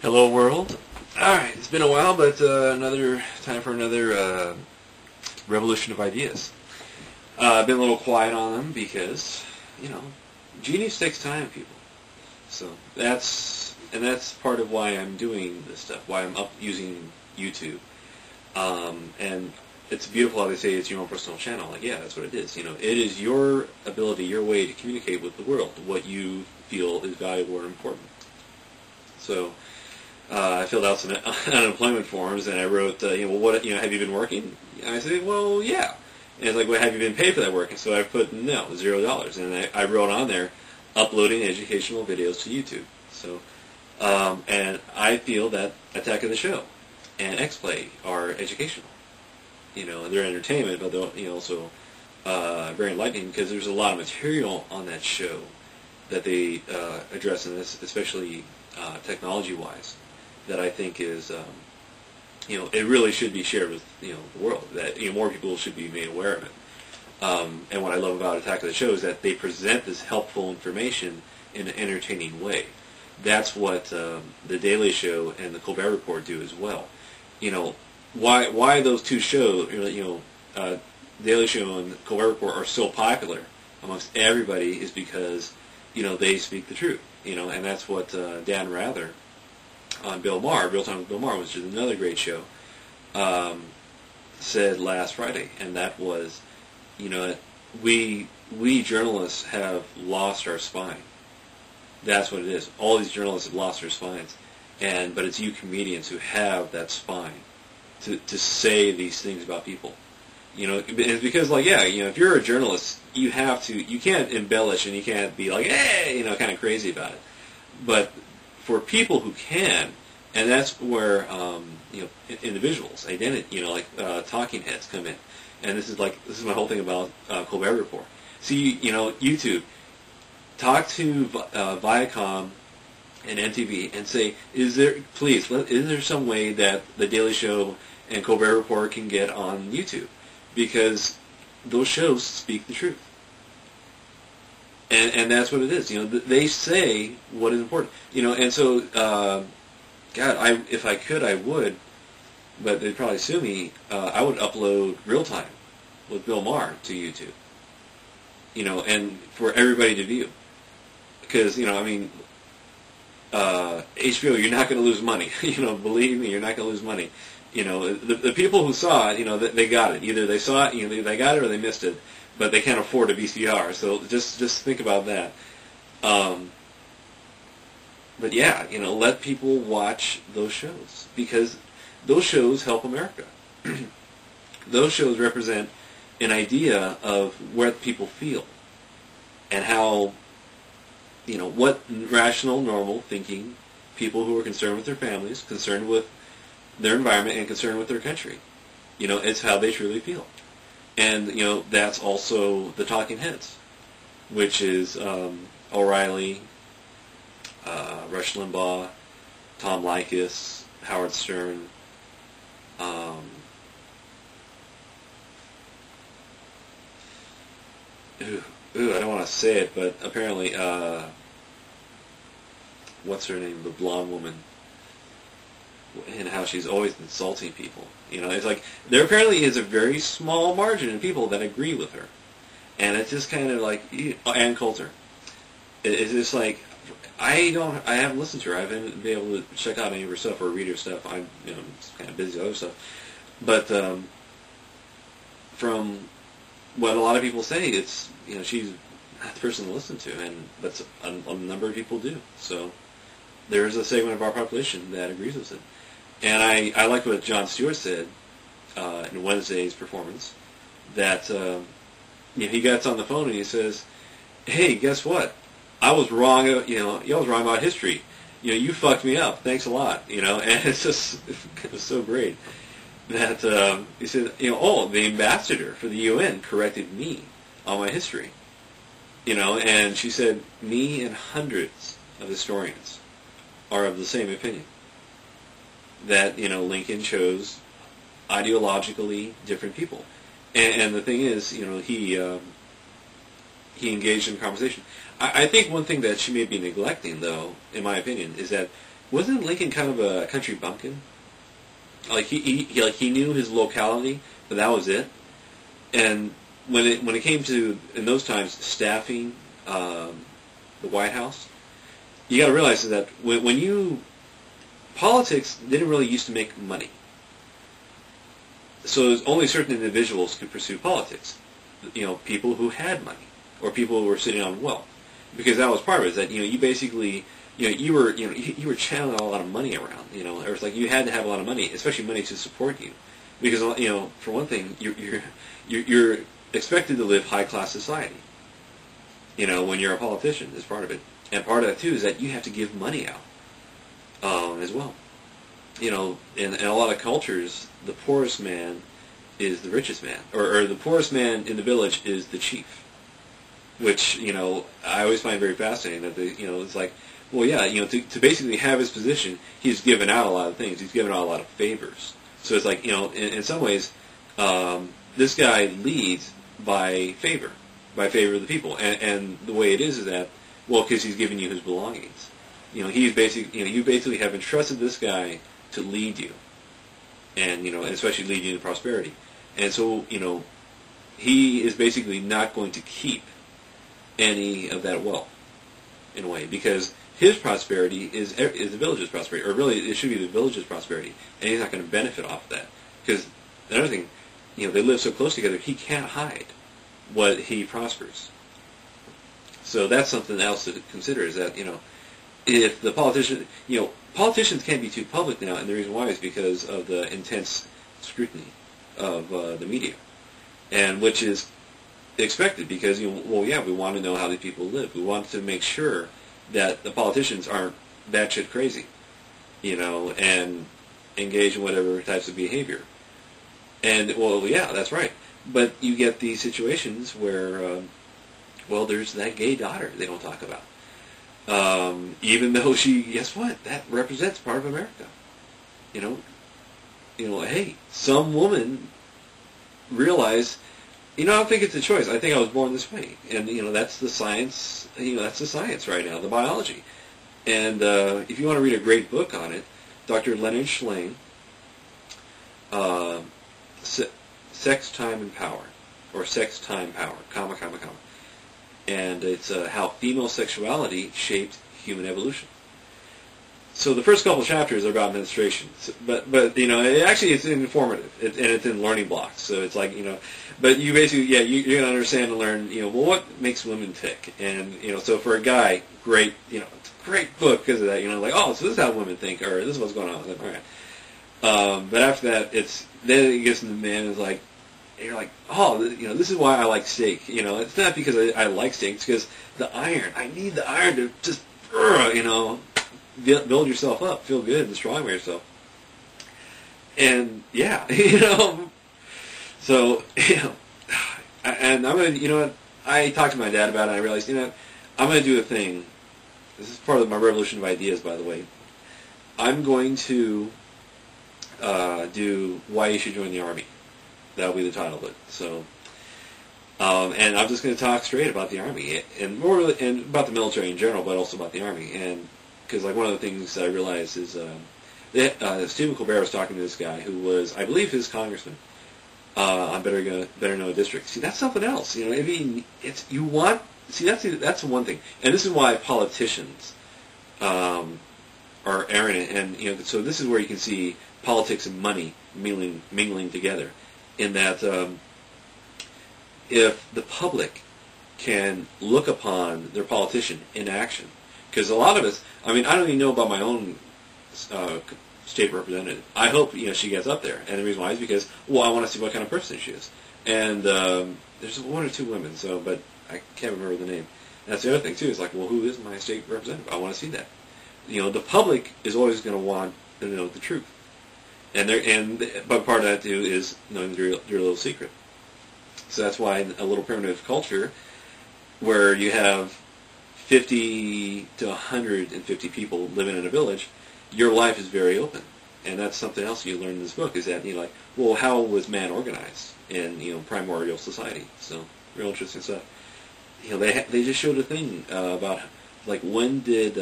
Hello, world. All right, it's been a while, but another time for another revolution of ideas. I've been a little quiet on them because, genius takes time, people. So that's part of why I'm doing this stuff, why I'm using YouTube. And it's beautiful how they say it's your own personal channel. Like, yeah, that's what it is. It is your ability, your way to communicate with the world, what you feel is valuable or important. So I filled out some unemployment forms, and I wrote, have you been working? And I said, well, yeah. And it's like, well, have you been paid for that work? And so I put, no, $0. And I wrote on there, uploading educational videos to YouTube. So, and I feel that Attack of the Show and X-Play are educational. They're entertainment, but they're also very enlightening because there's a lot of material on that show that they address in this, especially technology-wise, that I think is, it really should be shared with, the world, that, more people should be made aware of it. And what I love about Attack of the Show is that they present this helpful information in an entertaining way. That's what The Daily Show and the Colbert Report do as well. Why those two shows, Daily Show and Colbert Report are so popular amongst everybody is because, they speak the truth, and that's what Dan Rather on Bill Maher, Real Time with Bill Maher, which is another great show, said last Friday, and that was, we journalists have lost our spine. That's what it is. All these journalists have lost their spines, but it's you comedians who have that spine to say these things about people. It's because, if you're a journalist, you can't embellish and you can't be like, hey, kind of crazy about it. But for people who can, and that's where, individuals, identity, talking heads come in. And this is my whole thing about Colbert Report. See, YouTube, talk to Viacom and MTV and say, is there some way that The Daily Show and Colbert Report can get on YouTube? Because those shows speak the truth. And that's what it is. They say what is important. And so, if I could, I would, but they'd probably sue me. I would upload Real Time with Bill Maher to YouTube. And for everybody to view. Because, HBO, you're not going to lose money. Believe me, you're not going to lose money. The people who saw it, they got it. Either they saw it, they got it, or they missed it. But they can't afford a VCR, so just think about that. But yeah, let people watch those shows because those shows help America. Those shows represent an idea of what people feel and how, what rational, normal thinking people who are concerned with their families, concerned with their environment, and concerned with their country, it's how they truly feel. And, that's also the talking heads, which is O'Reilly, Rush Limbaugh, Tom Leykis, Howard Stern, I don't want to say it, but apparently, what's her name, the blonde woman, and how she's always insulting people. It's like there apparently is a very small margin of people that agree with her, and it's just kind of like Ann Coulter. It's just like I haven't listened to her. I haven't been able to check out any of her stuff or read her stuff. I'm kind of busy with other stuff, but from what a lot of people say, it's she's not the person to listen to, and that's a number of people do. So there's a segment of our population that agrees with it. And I like what Jon Stewart said in Wednesday's performance, that he gets on the phone and he says, hey, guess what? I was wrong, I was wrong about history. You fucked me up. Thanks a lot. And it's just so great that he said, the ambassador for the UN corrected me on my history. And she said, me and hundreds of historians are of the same opinion. That, Lincoln chose ideologically different people. And the thing is, he engaged in conversation. I think one thing that she may be neglecting, though, in my opinion, is that wasn't Lincoln kind of a country bumpkin? Like he knew his locality, but that was it. And when it came to, in those times, staffing the White House, you got to realize that politics didn't really used to make money. So only certain individuals could pursue politics. People who had money or people who were sitting on wealth, because that was part of it. Is that you basically you were channeling a lot of money around. Or it's like you had to have a lot of money, especially money to support you, because for one thing you're expected to live high class society. When you're a politician, is part of it, and part of that too is that you have to give money out as well. In a lot of cultures, the poorest man is the richest man, or the poorest man in the village is the chief, which I always find very fascinating. That it's like, well, yeah, to basically have his position, he's given out a lot of things. He's given out a lot of favors. So it's like in some ways, this guy leads by favor of the people, and the way it is that, well, because he's giving you his belongings. He's basically you basically have entrusted this guy to lead you, and especially lead you into prosperity. And so he is basically not going to keep any of that wealth in a way, because his prosperity is the village's prosperity, or really it should be the village's prosperity, and he's not going to benefit off of that, because another thing, they live so close together, he can't hide what he prospers. So that's something else to consider, is that if the politicians can't be too public now, and the reason why is because of the intense scrutiny of the media, and which is expected, because we want to know how these people live. We want to make sure that the politicians aren't batshit crazy, and engage in whatever types of behavior. And well, yeah, that's right. But you get these situations where, there's that gay daughter they don't talk about. Even though guess what? That represents part of America. Hey, some woman realized, I don't think it's a choice. I think I was born this way. And, that's the science, that's the science right now, the biology. And if you want to read a great book on it, Dr. Leonard Shlain, Sex, Time, and Power, or Sex, Time, Power, comma. And it's how female sexuality shaped human evolution. So the first couple chapters are about menstruation, but it's informative, and it's in learning blocks. So it's like but you basically you're gonna understand and learn what makes women tick, and so for a guy, great it's a great book because of that. So this is how women think, or this is what's going on with them. All right, but after that, then it gets into the man is like. And you're like, this is why I like steak. It's not because I like steak. It's because the iron. I need the iron to just, build yourself up, feel good and strong with yourself. And yeah, so and I'm gonna, I talked to my dad about it. And I realized, I'm gonna do a thing. This is part of my revolution of ideas, by the way. I'm going to do why you should join the Army. That'll be the title of it. So, and I'm just going to talk straight about the Army, and and about the military in general, but also about the Army. And because one of the things I realized is Stephen Colbert was talking to this guy who was, I believe, his congressman on Better Know District. See, that's something else. That's one thing, and this is why politicians are arrogant, and so this is where you can see politics and money mingling together. In that, if the public can look upon their politician in action, because a lot of us, I don't even know about my own state representative. I hope she gets up there, and the reason why is because I want to see what kind of person she is. And there's one or two women, but I can't remember the name. And that's the other thing too. Is who is my state representative? I want to see that. The public is always going to want to know the truth. But part of that too is knowing your little secret. So that's why in a little primitive culture, where you have 50 to 150 people living in a village, your life is very open, and that's something else you learn in this book. Is that how was man organized in primordial society? So real interesting stuff. They just showed a thing about when did